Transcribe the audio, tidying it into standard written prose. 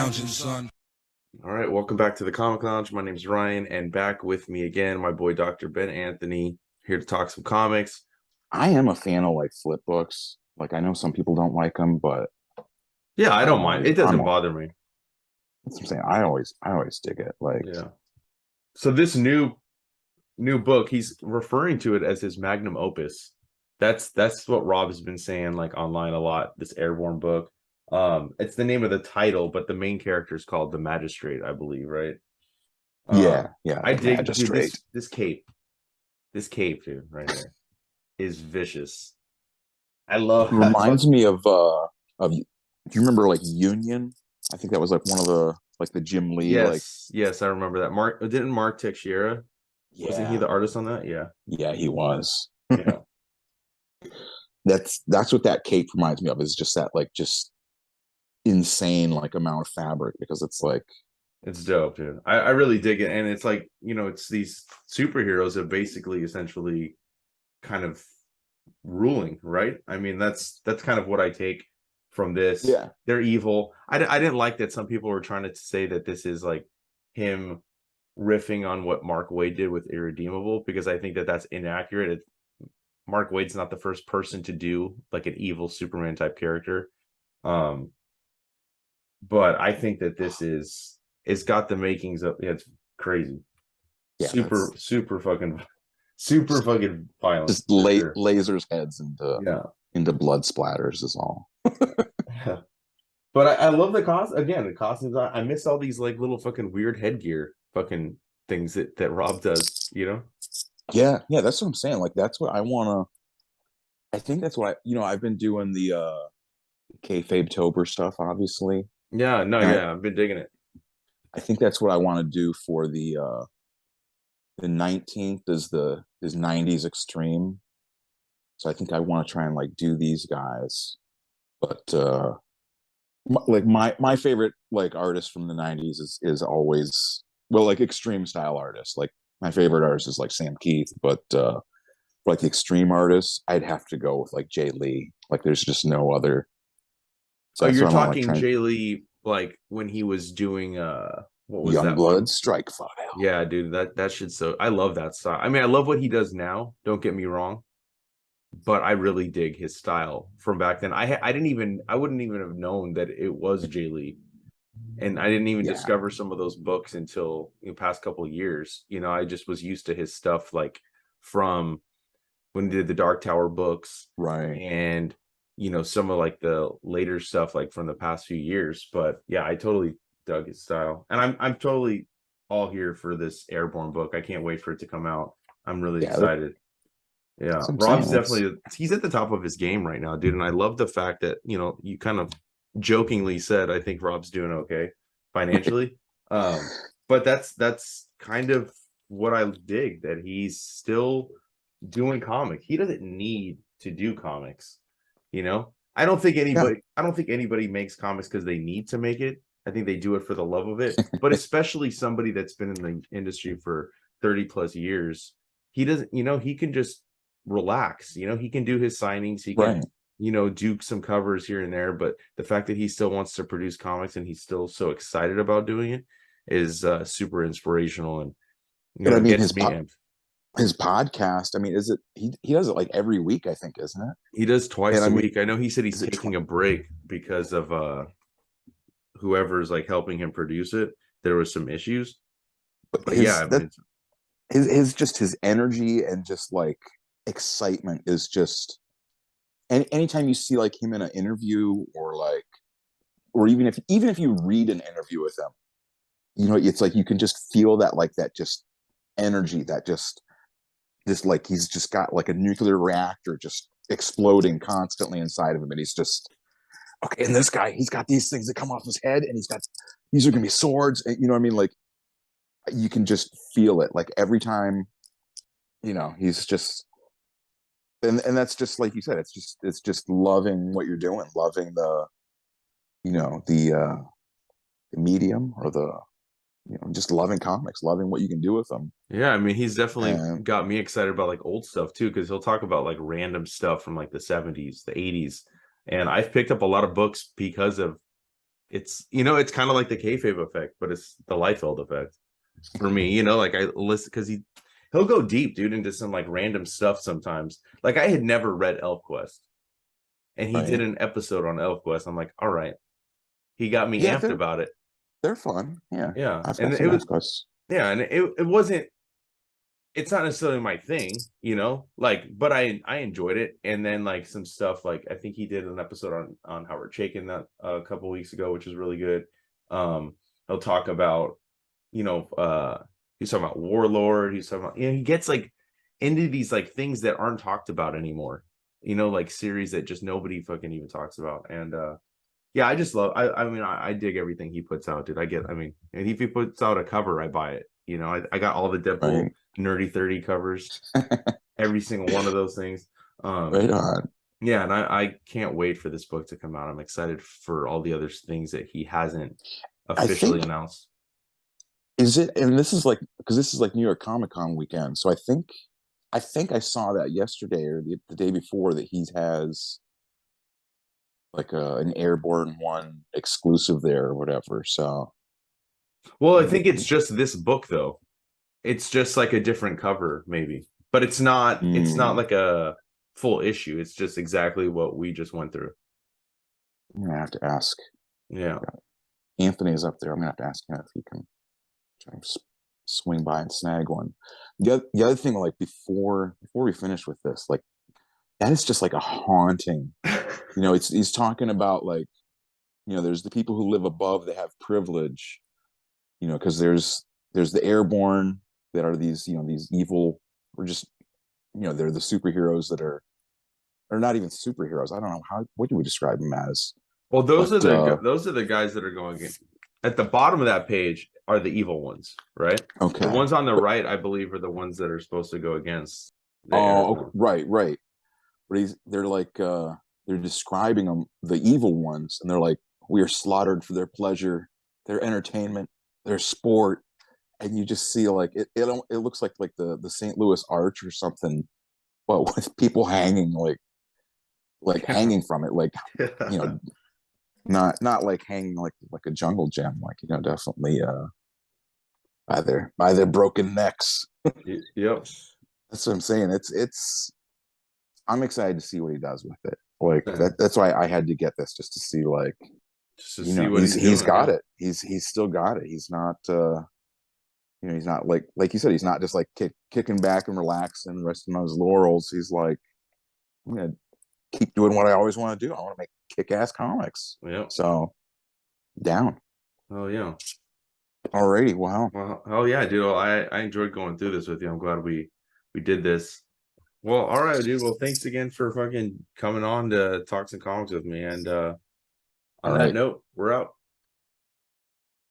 lounging, son. All right, welcome back to the Comic Lounge. My name's Ryan, and back with me again, my boy Dr. Ben Anthony, here to talk some comics. I am a fan of like flip books. Like I know some people don't like them, but Yeah, I don't mind. It doesn't bother me. That's what I'm saying. I always dig it. Like, yeah. So this new book, he's referring to it as his Magnum Opus. That's what Rob has been saying like online a lot. This Heirborne book. It's the name of the title, but the main character is called the Magistrate, I believe, right? yeah. I dig Magistrate. This cape, dude, right here, is vicious. I love. Reminds me of do you remember like Union? I think that was like one of the Jim Lee. Yes, I remember that. Didn't Mark Teixeira? Yeah. Wasn't he the artist on that? Yeah, he was. Yeah. That's what that cape reminds me of, is just that like just insane like amount of fabric, because it's like, it's dope, dude. I really dig it. And it's like, it's these superheroes that basically essentially kind of ruling, right? I mean, that's kind of what I take from this. Yeah, they're evil. I didn't like that some people were trying to say that this is like him riffing on what Mark Waid did with Irredeemable, because I think that that's inaccurate. Mark Waid's not the first person to do like an evil Superman type character. But I think that it's got the makings of, it's crazy. Yeah, super fucking violent. Just lasers heads into blood splatters is all. But I love the the costumes. I miss all these like little fucking weird headgear fucking things that Rob does, Yeah, that's what I'm saying. Like that's what I wanna. I think that's what I've been doing the kayfabe tober stuff, obviously. Yeah, no, and I've been digging it. I think that's what I want to do for the 19th is 90s Extreme. So I think I want to try and like do these guys. But like my favorite like artist from the 90s is always, well, like extreme style artists. Like my favorite artist is like Sam Keith, but like the extreme artists, I'd have to go with like Jay Lee. Like there's just no other. So you're talking Jay Lee like when he was doing what was that Youngblood Strike File. Yeah, dude, that shit. So I love that style. I mean, I love what he does now, don't get me wrong, but I really dig his style from back then. I wouldn't even have known that it was Jay Lee, and I didn't even discover some of those books until the past couple of years. I just was used to his stuff like from when he did the Dark Tower books, right? And some of like the later stuff like from the past few years. But yeah, I totally dug his style, and I'm totally all here for this Heirborne book. I can't wait for it to come out. I'm really excited. Yeah, Rob's he's at the top of his game right now, dude. And I love the fact that you kind of jokingly said I think Rob's doing okay financially. But that's kind of what I dig, that he's still doing comics. He doesn't need to do comics. I don't think anybody makes comics because they need to make it. I think they do it for the love of it. But especially somebody that's been in the industry for 30 plus years, he doesn't, he can just relax. He can do his signings. He can, do some covers here and there. But the fact that he still wants to produce comics and he's still so excited about doing it is super inspirational. And I mean, his podcast, I mean, is it he does it like every week, I think, isn't it? He does twice a week. I know he said he's taking a break because of whoever's like helping him produce it. There was some issues. But his energy and just like excitement is just, and anytime you see like him in an interview or even if you read an interview with him, it's like you can just feel that like that just energy that just like he's just got like a nuclear reactor just exploding constantly inside of him, and he's just okay. And this guy, he's got these things that come off his head, and these are gonna be swords, and you know what I mean? Like you can just feel it like every time, he's just, and that's just like you said, it's just loving what you're doing, loving the medium, or the just loving comics, loving what you can do with them. Yeah, I mean, he's definitely got me excited about like old stuff too, because he'll talk about like random stuff from like the 70s, the 80s. And I've picked up a lot of books because of it's it's kind of like the kayfabe effect, but it's the Liefeld effect for me. Like I listen because he'll go deep, dude, into some like random stuff sometimes. Like I had never read ElfQuest, and he did Right. an episode on ElfQuest. I'm like, all right, he got me Yeah, amped about it. they're fun. Yeah. Yeah, I've and got it some was Escos. yeah, and it wasn't. It's not necessarily my thing, like, but I enjoyed it. And then like some stuff, like I think he did an episode on Howard Chaykin that a couple weeks ago, which is really good. He'll talk about, he's talking about Warlord. He's talking about, he gets like into these like things that aren't talked about anymore. Like series that just nobody fucking even talks about. And yeah, I just love. I mean, I dig everything he puts out, dude. I mean, and if he puts out a cover, I buy it. I got all the Deadpool Right. nerdy 30 covers, every single one of those things. Right on. Yeah, and I can't wait for this book to come out. I'm excited for all the other things that he hasn't I officially think announced. is it, and this is like because this is like New York Comic Con weekend, so I think I saw that yesterday or the day before that he has like an Airborne one exclusive there or whatever. So Well, I maybe think it's just this book though. It's just like a different cover, maybe, but it's not mm, like a full issue. It's just exactly what we just went through. I'm gonna have to ask. Yeah. Anthony is up there. I'm gonna have to ask him if he can try and swing by and snag one. The other thing, like before we finish with this, like that is just like a haunting. It's he's talking about like there's the people who live above that have privilege. Because there's the Airborne that are these these evil or just they're the superheroes that are not even superheroes. I don't know what do we describe them as, Well, those are but the guys that are going in. At the bottom of that page are the evil ones, right? The okay. ones on the But right, I believe, are the ones that are supposed to go against the oh, okay, Airborne. right. But they're like they're describing them, the evil ones, and they're like, we are slaughtered for their pleasure, their entertainment, their sport, and you just see like it looks like the St. Louis Arch or something, but with people hanging like hanging from it, like you know, not like hanging like a jungle gym, like definitely by their broken necks. Yep. That's what I'm saying. It's I'm excited to see what he does with it. Like that's why I had to get this just to see like Just to see what he's he's doing. got Yeah. it. He's still got it. He's not he's not like you said, he's not just like kicking back and relaxing, resting on his laurels. He's like, I'm gonna keep doing what I always want to do. I want to make kick-ass comics. Yep. So down. Oh yeah. Alrighty, wow. Well, hell yeah, dude. Well, I enjoyed going through this with you. I'm glad we did this. Well, all right, dude. Well, thanks again for fucking coming on to talk some comics with me. And All on that right. note, we're out.